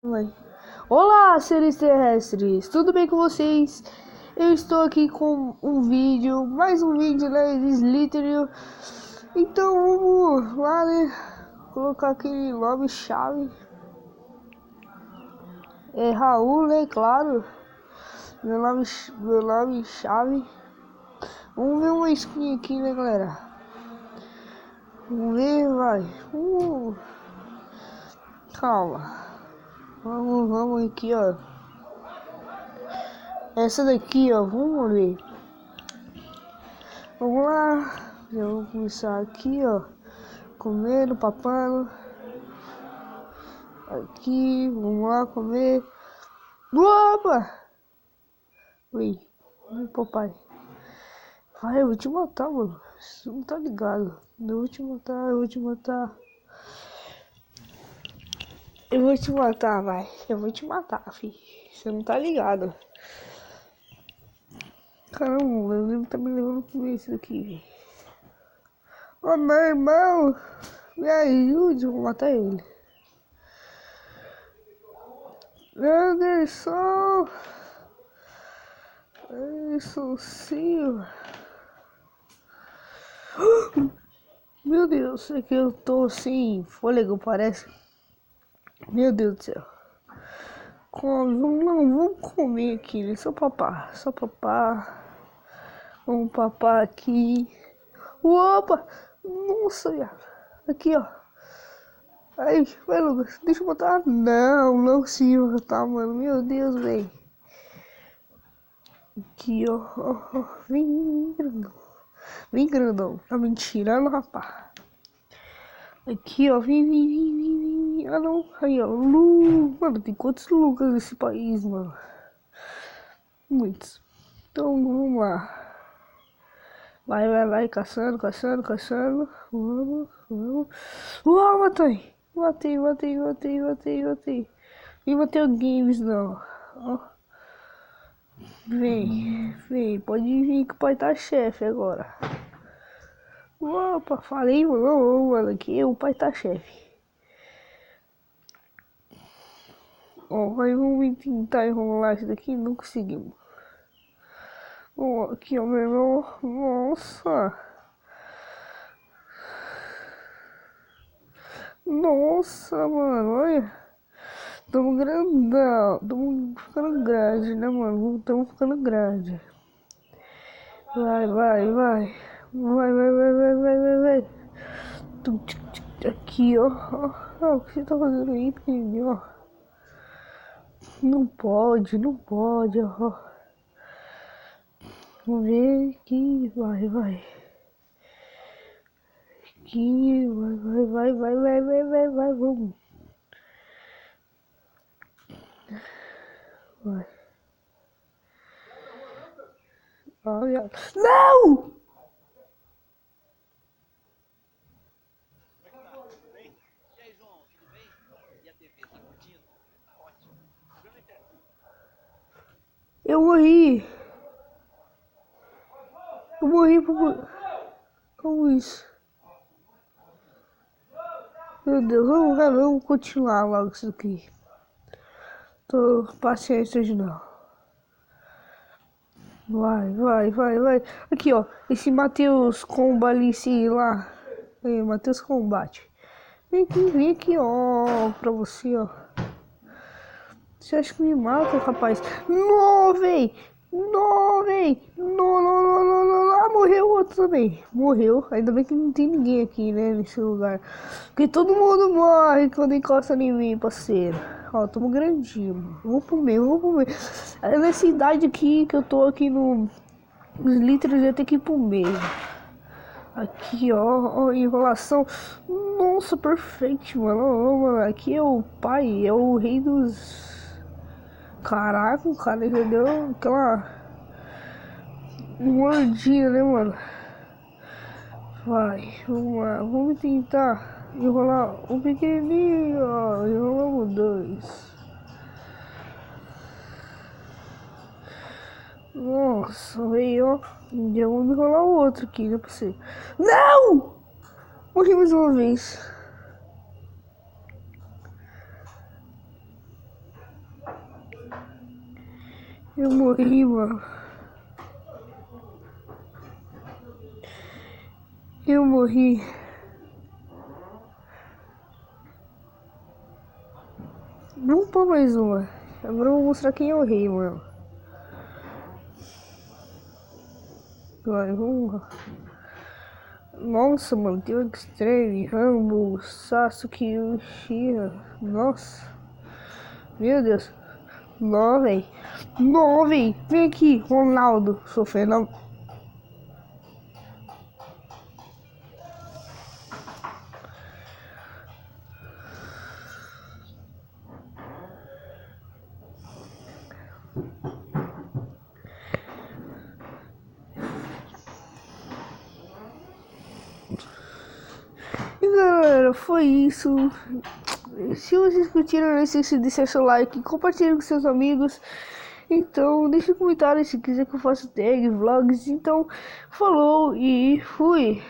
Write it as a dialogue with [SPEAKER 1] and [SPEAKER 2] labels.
[SPEAKER 1] Vai. Olá, seres terrestres, tudo bem com vocês? Eu estou aqui com um vídeo, mais um vídeo, né, de Slytherin. Então vamos lá, né, colocar aquele nome-chave. É Raul, né, claro, meu nome-chave. Vamos ver uma skin aqui, né, galera? Vamos ver, vai. Calma. Vamos aqui, ó. Essa daqui, ó, vamos ver. Vamos lá. Já vou começar aqui, ó. Comendo, papando. Aqui, vamos lá comer. Opa! Ui, papai. Vai, eu vou te matar, mano. Você não tá ligado. Eu vou te matar, eu vou te matar. Eu vou te matar, vai. Eu vou te matar, filho. Você não tá ligado. Caramba, eu lembro que tá me levando pra comer isso daqui, velho. Ô, meu irmão, me ajude, eu vou matar ele. Anderson Silva. Meu Deus, é que eu tô sem fôlego, parece. Meu Deus do céu. Vamos comer aqui, né? Só papar. Vamos papar aqui. Opa! Nossa, viado. Aqui, ó. Aí, vai, Lucas. Deixa eu botar. Não se botar, mano. Meu Deus, velho. Aqui, ó. Vem, grandão. Vem, grandão. Tá me tirando, rapaz. Aqui, ó. Vem. Ah, não. Aí, ó. Mano, tem quantos Lucas nesse país, mano? Muitos. Então, vamos lá. Vai, caçando. Vamos. Uau, matei. Nem matei o Games, não. Ó. Vem. Pode vir que o pai tá chefe agora. Opa, falei, mano, aqui o pai tá chefe. Ó, mas vamos tentar enrolar isso daqui, não conseguimos. Ó, aqui, ó, meu irmão. Nossa, mano, olha. Tamo grandão, tamo ficando grande, né, mano? Tamo ficando grande. Vai. Aqui, ó. O que você tá fazendo aí, pequenininho, ó? Não pode, ó. Vamos ver aqui, vai. Aqui, vai, vamos. Vai. Olha. Não! Eu morri por... Como isso? Meu Deus, vamos continuar logo isso aqui. Tô paciência de não. Vai. Aqui, ó. Esse Matheus Comba ali, sei lá. Aí, Matheus Combate. Vem aqui, ó. Pra você, ó. Você acha que me mata, rapaz? Não, véi. Não. Ah, morreu o outro também. Morreu. Ainda bem que não tem ninguém aqui, né? Nesse lugar. Porque todo mundo morre quando encosta em mim, parceiro. Ó, tamo grandinho, mano. Vamos pro meio. É nessa idade aqui que eu tô aqui no... Os litros eu tenho que ir pro meio. Aqui, ó, enrolação. Nossa, perfeito, mano. Ó, mano. Aqui é o pai, é o rei dos... Caraca, o cara já deu aquela mordida, né, mano? Vai, vamos lá. Vamos tentar enrolar um pequenininho, ó. Enrolamos dois. Nossa, veio, ó. Já vamos enrolar o outro aqui, né, pra você. Não! Morri mais uma vez. Eu morri, mano. Eu morri. Vamos pôr mais uma. Agora eu vou mostrar quem é o rei, mano. Vai, vamos lá. Nossa, mano, tem o Extreme, Rambo, Sasuke, Uchiha. Nossa. Meu Deus. Não, véi. Não, véi. Vem aqui, Ronaldo. Sofrendo. E galera, foi isso. Se vocês curtiram, não esqueça de deixar seu like, compartilhe com seus amigos. Então, deixe um comentário se quiser que eu faça tag, vlogs. Então, falou e fui.